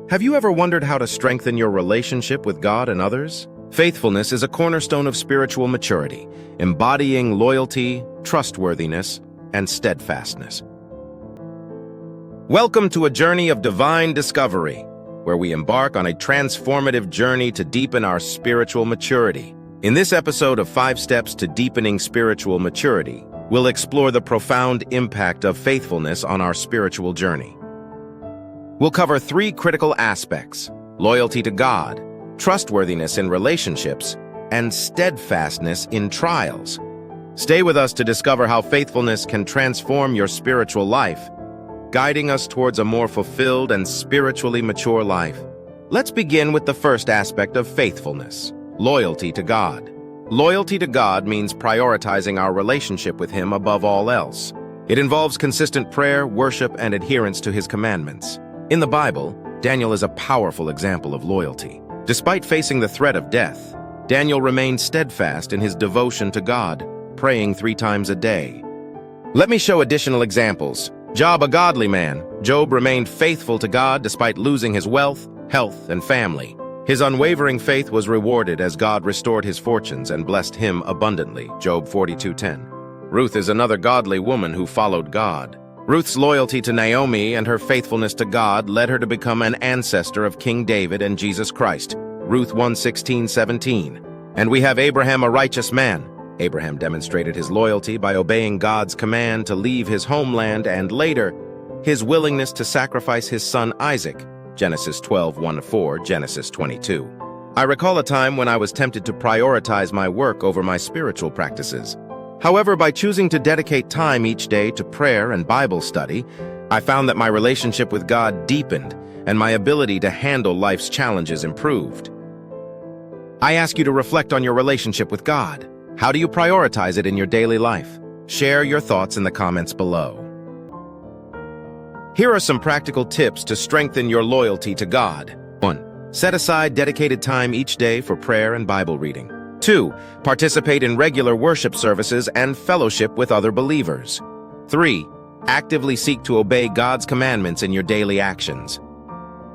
Have you ever wondered how to strengthen your relationship with God and others? Faithfulness is a cornerstone of spiritual maturity, embodying loyalty, trustworthiness, and steadfastness. Welcome to a journey of divine discovery, where we embark on a transformative journey to deepen our spiritual maturity. In this episode of 5 Steps to Deepening Spiritual Maturity, we'll explore the profound impact of faithfulness on our spiritual journey. We'll cover 3 critical aspects: loyalty to God, trustworthiness in relationships, and steadfastness in trials. Stay with us to discover how faithfulness can transform your spiritual life, guiding us towards a more fulfilled and spiritually mature life. Let's begin with the first aspect of faithfulness: loyalty to God. Loyalty to God means prioritizing our relationship with Him above all else. It involves consistent prayer, worship, and adherence to His commandments. In the Bible, Daniel is a powerful example of loyalty. Despite facing the threat of death, Daniel remained steadfast in his devotion to God, praying 3 times a day. Let me show additional examples. Job, a godly man, Job remained faithful to God despite losing his wealth, health, and family. His unwavering faith was rewarded as God restored his fortunes and blessed him abundantly. Job 42:10. Ruth is another godly woman who followed God. Ruth's loyalty to Naomi and her faithfulness to God led her to become an ancestor of King David and Jesus Christ. Ruth 1:16-17. And we have Abraham, a righteous man. Abraham demonstrated his loyalty by obeying God's command to leave his homeland and later, his willingness to sacrifice his son Isaac. Genesis 12:1-4, Genesis 22. I recall a time when I was tempted to prioritize my work over my spiritual practices. However, by choosing to dedicate time each day to prayer and Bible study, I found that my relationship with God deepened and my ability to handle life's challenges improved. I ask you to reflect on your relationship with God. How do you prioritize it in your daily life? Share your thoughts in the comments below. Here are some practical tips to strengthen your loyalty to God. 1. Set aside dedicated time each day for prayer and Bible reading. 2. Participate in regular worship services and fellowship with other believers. 3. Actively seek to obey God's commandments in your daily actions.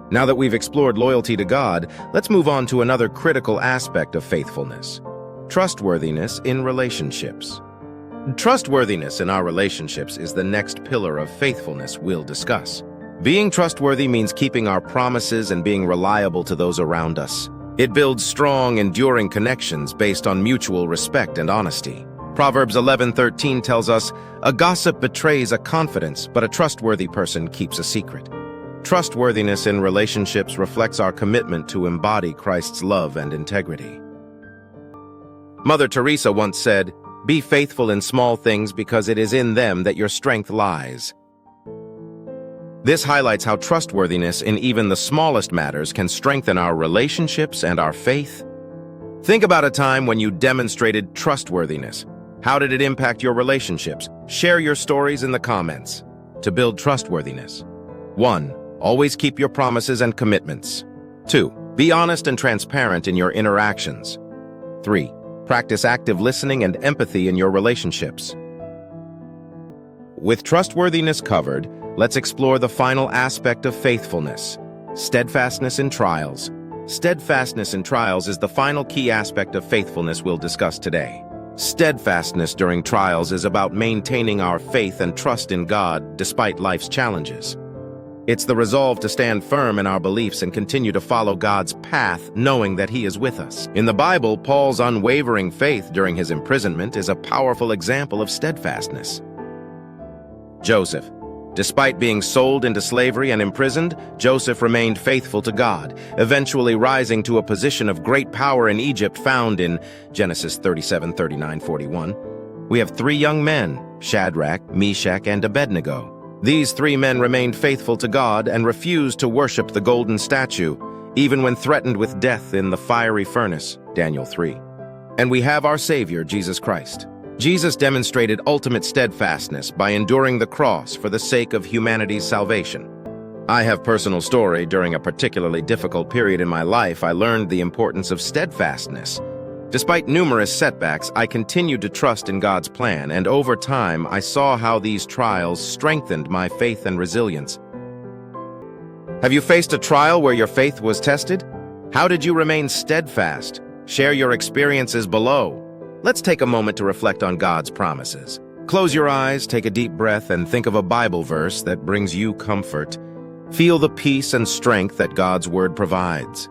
Now that we've explored loyalty to God, let's move on to another critical aspect of faithfulness: trustworthiness in relationships. Trustworthiness in our relationships is the next pillar of faithfulness we'll discuss. Being trustworthy means keeping our promises and being reliable to those around us. It builds strong, enduring connections based on mutual respect and honesty. Proverbs 11:13 tells us, "A gossip betrays a confidence, but a trustworthy person keeps a secret." Trustworthiness in relationships reflects our commitment to embody Christ's love and integrity. Mother Teresa once said, "Be faithful in small things because it is in them that your strength lies." This highlights how trustworthiness in even the smallest matters can strengthen our relationships and our faith. Think about a time when you demonstrated trustworthiness. How did it impact your relationships? Share your stories in the comments. To build trustworthiness: 1. Always keep your promises and commitments. 2. Be honest and transparent in your interactions. 3. Practice active listening and empathy in your relationships. With trustworthiness covered, let's explore the final aspect of faithfulness: steadfastness in trials. Steadfastness in trials is the final key aspect of faithfulness we'll discuss today. Steadfastness during trials is about maintaining our faith and trust in God despite life's challenges. It's the resolve to stand firm in our beliefs and continue to follow God's path, knowing that He is with us. In the Bible, Paul's unwavering faith during his imprisonment is a powerful example of steadfastness. Joseph. Despite being sold into slavery and imprisoned, Joseph remained faithful to God, eventually rising to a position of great power in Egypt found in Genesis 37:39-41. We have 3 young men, Shadrach, Meshach, and Abednego. These 3 men remained faithful to God and refused to worship the golden statue, even when threatened with death in the fiery furnace, Daniel 3. And we have our Savior, Jesus Christ. Jesus demonstrated ultimate steadfastness by enduring the cross for the sake of humanity's salvation. I have personal story. During a particularly difficult period in my life, I learned the importance of steadfastness. Despite numerous setbacks, I continued to trust in God's plan, and over time, I saw how these trials strengthened my faith and resilience. Have you faced a trial where your faith was tested? How did you remain steadfast? Share your experiences below. Let's take a moment to reflect on God's promises. Close your eyes, take a deep breath, and think of a Bible verse that brings you comfort. Feel the peace and strength that God's Word provides.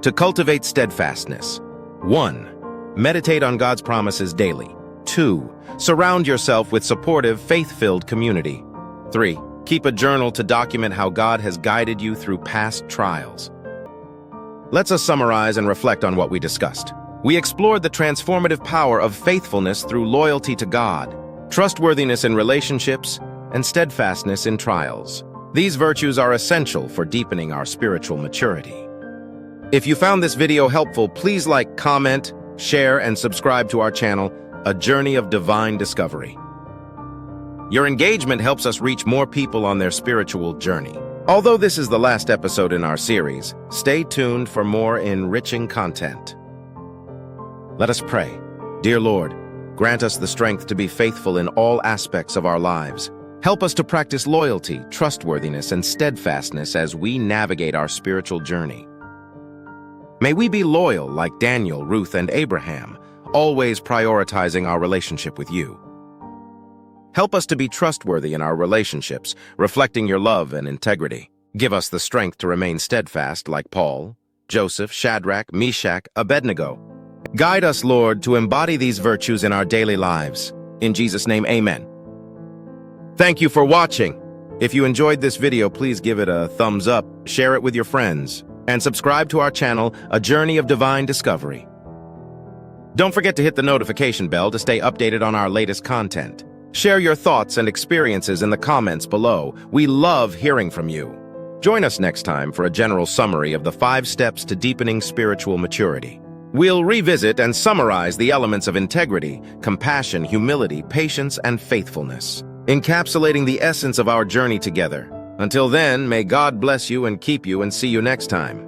To cultivate steadfastness. 1. Meditate on God's promises daily. 2. Surround yourself with supportive, faith-filled community. 3. Keep a journal to document how God has guided you through past trials. Let's summarize and reflect on what we discussed. We explored the transformative power of faithfulness through loyalty to God, trustworthiness in relationships, and steadfastness in trials. These virtues are essential for deepening our spiritual maturity. If you found this video helpful, please like, comment, share, and subscribe to our channel, A Journey of Divine Discovery. Your engagement helps us reach more people on their spiritual journey. Although this is the last episode in our series, stay tuned for more enriching content. Let us pray. Dear Lord, grant us the strength to be faithful in all aspects of our lives. Help us to practice loyalty, trustworthiness, and steadfastness as we navigate our spiritual journey. May we be loyal like Daniel, Ruth, and Abraham, always prioritizing our relationship with you. Help us to be trustworthy in our relationships, reflecting your love and integrity. Give us the strength to remain steadfast like Paul, Joseph, Shadrach, Meshach, Abednego. Guide us, Lord, to embody these virtues in our daily lives. In Jesus' name, amen. Thank you for watching. If you enjoyed this video, please give it a thumbs up, share it with your friends, and subscribe to our channel, A Journey of Divine Discovery. Don't forget to hit the notification bell to stay updated on our latest content. Share your thoughts and experiences in the comments below. We love hearing from you. Join us next time for a general summary of the 5 steps to deepening spiritual maturity. We'll revisit and summarize the elements of integrity, compassion, humility, patience, and faithfulness, encapsulating the essence of our journey together. Until then, may God bless you and keep you, and see you next time.